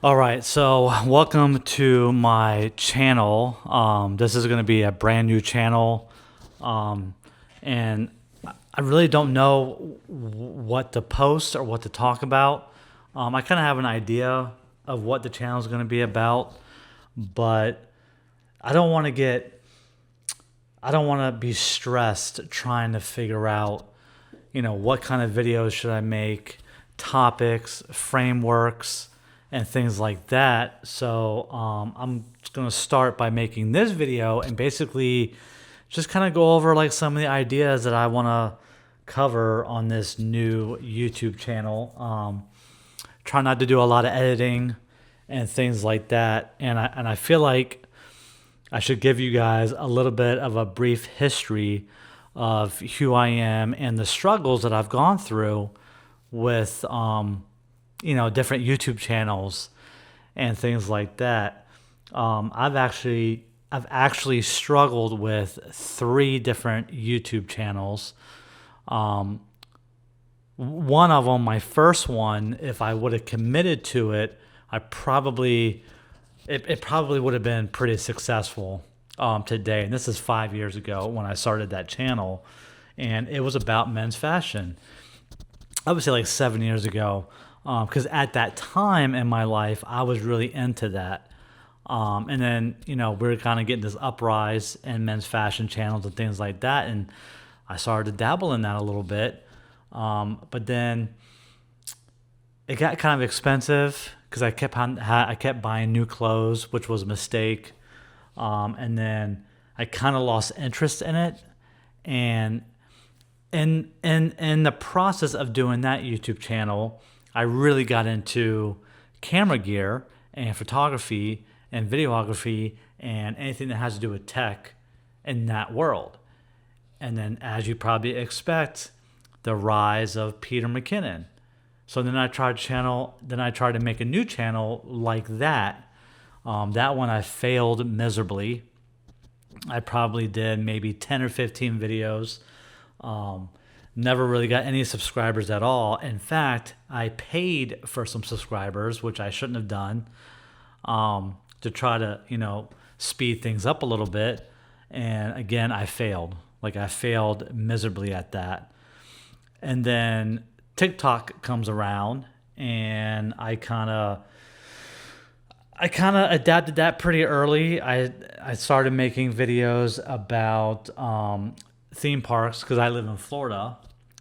All right, so welcome to my channel. This is going to be a brand new channel, and I really don't know what to post or what to talk about. I kind of have an idea of what the channel is going to be about, but I don't want to I don't want to be stressed trying to figure out, what kind of videos should I make, topics, frameworks, and things like that. So I'm just going to start by making this video and basically just kind of go over like some of the ideas that I want to cover on this new YouTube channel. Try not to do a lot of editing and things like that. And I feel like I should give you guys a little bit of a brief history of who I am and the struggles that I've gone through with different YouTube channels and things like that. I've actually struggled with 3 different YouTube channels. One of them, my first one, if I would have committed to it, it probably would have been pretty successful today. And this is 5 years ago when I started that channel, and it was about men's fashion. I would say like 7 years ago, because at that time in my life, I was really into that. And then, we were kind of getting this uprise in men's fashion channels and things like that. And I started to dabble in that a little bit. But then it got kind of expensive because I kept buying new clothes, which was a mistake. And then I kind of lost interest in it. And in the process of doing that YouTube channel, I really got into camera gear and photography and videography and anything that has to do with tech in that world. And then, as you probably expect, the rise of Peter McKinnon. So then I tried to make a new channel like that. That one I failed miserably. I probably did maybe 10 or 15 videos. Never really got any subscribers at all. In fact, I paid for some subscribers, which I shouldn't have done, to try to, speed things up a little bit. And again, I failed. Like I failed miserably at that. And then TikTok comes around, and I kind of adapted that pretty early. I started making videos about theme parks because I live in Florida.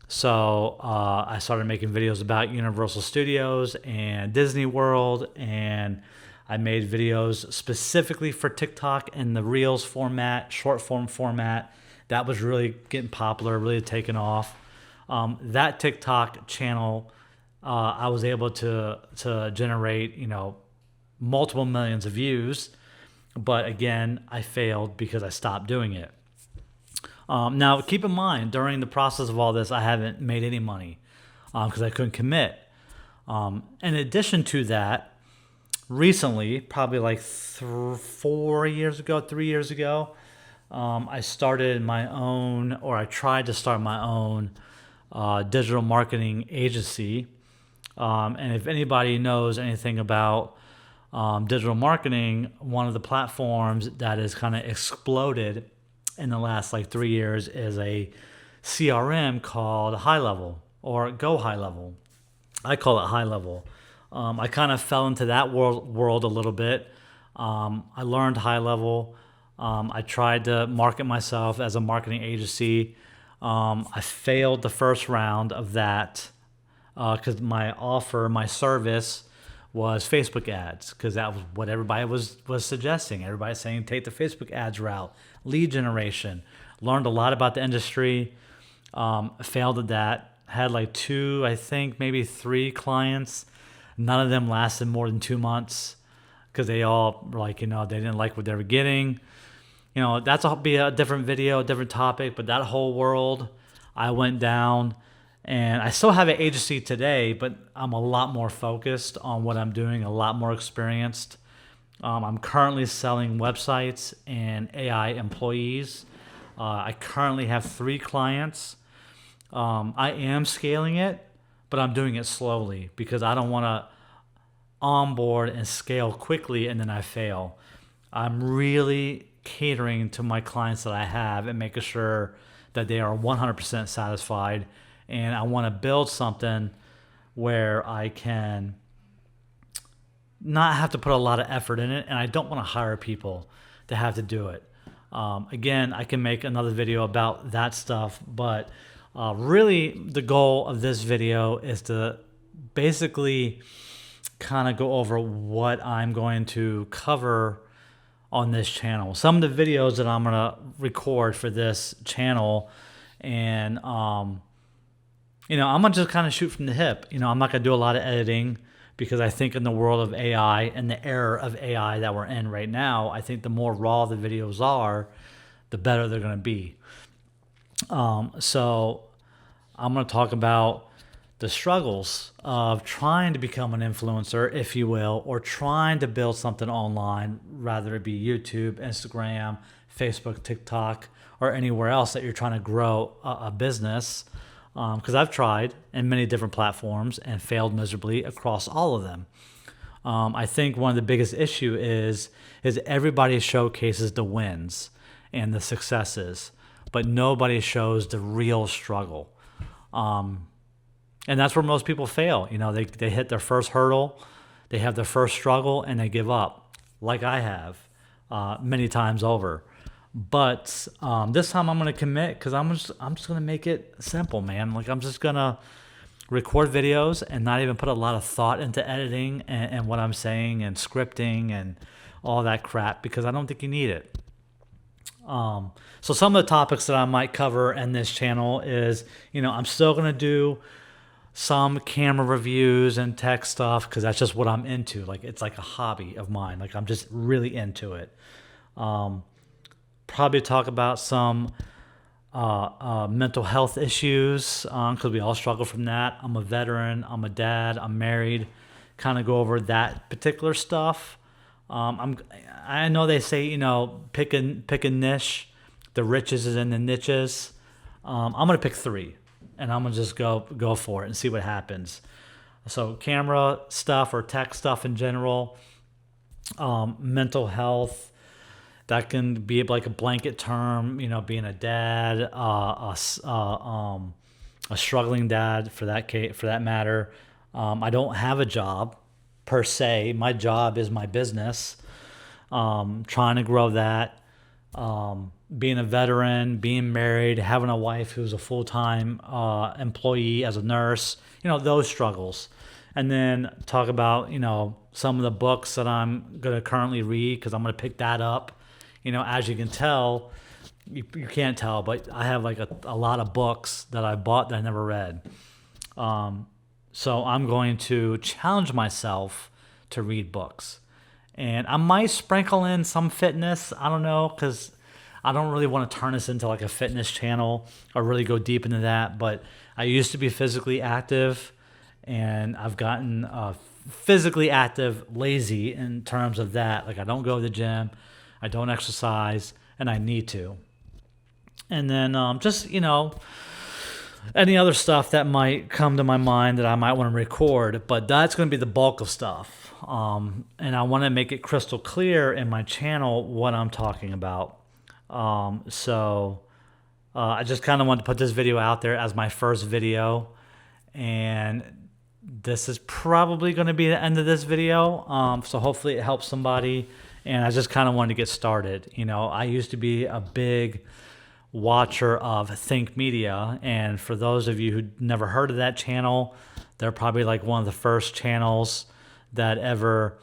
So I started making videos about Universal Studios and Disney World, and I made videos specifically for TikTok in the Reels format, short form format. That was really getting popular, really taking off. That TikTok channel, I was able to generate, multiple millions of views. But again, I failed because I stopped doing it. Now, keep in mind, during the process of all this, I haven't made any money because I couldn't commit. In addition to that, recently, probably like 3 years ago, I started my own, or I tried to start my own digital marketing agency. And if anybody knows anything about digital marketing, one of the platforms that has kind of exploded in the last like 3 years is a CRM called High Level or Go High Level. I call it High Level. I kind of fell into that world a little bit. I learned High Level. I tried to market myself as a marketing agency. I failed the first round of that because my service was Facebook ads, because that was what everybody was suggesting. Everybody saying take the Facebook ads route, lead generation. Learned a lot about the industry. Failed at that. Had like 2, I think maybe 3 clients. None of them lasted more than 2 months because they all were like, they didn't like what they were getting. That's be a different video, a different topic, but that whole world I went down. And I still have an agency today, but I'm a lot more focused on what I'm doing, a lot more experienced. I'm currently selling websites and AI employees. I currently have 3 clients. I am scaling it, but I'm doing it slowly because I don't want to onboard and scale quickly and then I fail. I'm really catering to my clients that I have and making sure that they are 100% satisfied. And I want to build something where I can not have to put a lot of effort in it, and I don't want to hire people to have to do it. Again, I can make another video about that stuff, but really the goal of this video is to basically kind of go over what I'm going to cover on this channel. Some of the videos that I'm going to record for this channel, and I'm going to just kind of shoot from the hip. I'm not going to do a lot of editing, because I think in the world of AI and the era of AI that we're in right now, I think the more raw the videos are, the better they're going to be. So I'm going to talk about the struggles of trying to become an influencer, if you will, or trying to build something online, rather it be YouTube, Instagram, Facebook, TikTok, or anywhere else that you're trying to grow a business. Because I've tried in many different platforms and failed miserably across all of them. I think one of the biggest issue is everybody showcases the wins and the successes, but nobody shows the real struggle. And that's where most people fail. They hit their first hurdle, they have their first struggle, and they give up, like I have many times over. But this time I'm going to commit, because I'm just going to make it simple, man. Like, I'm just going to record videos and not even put a lot of thought into editing and what I'm saying and scripting and all that crap, because I don't think you need it. So some of the topics that I might cover in this channel is, I'm still going to do some camera reviews and tech stuff, because that's just what I'm into. Like, it's like a hobby of mine. Like, I'm just really into it. Probably talk about some mental health issues, because we all struggle from that. I'm a veteran, I'm a dad, I'm married. Kind of go over that particular stuff. I know they say, pick a niche. The riches is in the niches. I'm gonna pick 3, and I'm gonna just go for it and see what happens. So camera stuff or tech stuff in general, mental health. That can be like a blanket term, being a dad, a struggling dad for that matter. I don't have a job per se. My job is my business. Trying to grow that. Being a veteran, being married, having a wife who's a full-time employee as a nurse. Those struggles. And then talk about, some of the books that I'm going to currently read, because I'm going to pick that up. As you can tell, you can't tell, but I have like a lot of books that I bought that I never read. So I'm going to challenge myself to read books. And I might sprinkle in some fitness. I don't know, because I don't really want to turn this into like a fitness channel or really go deep into that. But I used to be physically active, and I've gotten physically active lazy in terms of that. Like, I don't go to the gym. I don't exercise, and I need to. And then just, any other stuff that might come to my mind that I might want to record, but that's going to be the bulk of stuff. And I want to make it crystal clear in my channel what I'm talking about. So I just kind of wanted to put this video out there as my first video, and this is probably going to be the end of this video. So hopefully it helps somebody. And I just kind of wanted to get started. I used to be a big watcher of Think Media. And for those of you who never heard of that channel, they're probably like one of the first channels that ever,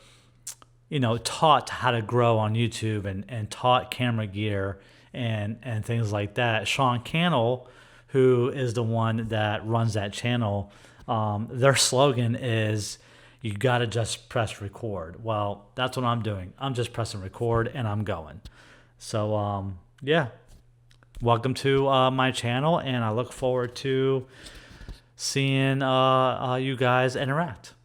taught how to grow on YouTube and taught camera gear and things like that. Sean Cannell, who is the one that runs that channel, their slogan is, you got to just press record. Well, that's what I'm doing. I'm just pressing record and I'm going. So, yeah. Welcome to my channel, and I look forward to seeing you guys interact.